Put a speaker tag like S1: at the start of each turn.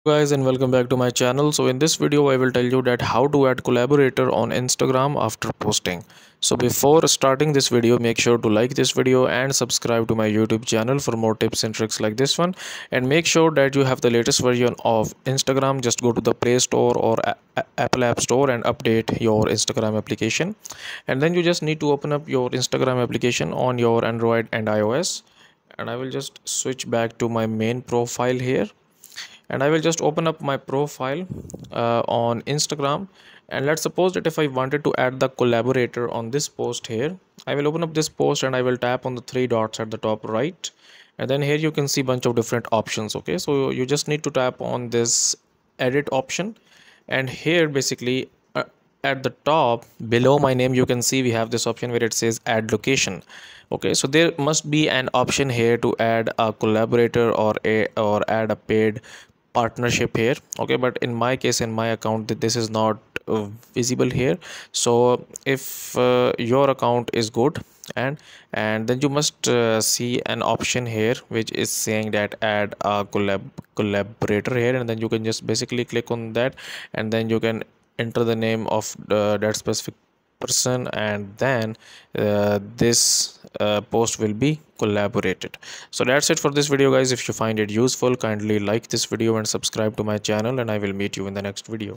S1: Guys, and welcome back to my channel. So in this video I will tell you that how to add collaborator on Instagram after posting. So before starting this video, make sure to like this video and subscribe to my YouTube channel for more tips and tricks like this one, and make sure that you have the latest version of Instagram. Just go to the Play Store or Apple App Store and update your Instagram application, and then you just need to open up your Instagram application on your Android and iOS. And I will just switch back to my main profile here, and I will just open up my profile on Instagram. And let's suppose that if I wanted to add the collaborator on this post here, I will open up this post and I will tap on the three dots at the top right, and then here you can see bunch of different options. Okay, so you just need to tap on this edit option, and here basically at the top below my name you can see we have this option where it says add location. Okay, so there must be an option here to add a collaborator or add a paid partnership here. Okay, but in my case, in my account, this is not visible here. So if your account is good, and then you must see an option here which is saying that add a collaborator here, and then you can just basically click on that, and then you can enter the name of that specific person, and then this post will be collaborated. So that's it for this video, guys. If you find it useful, kindly like this video and subscribe to my channel, and I will meet you in the next video.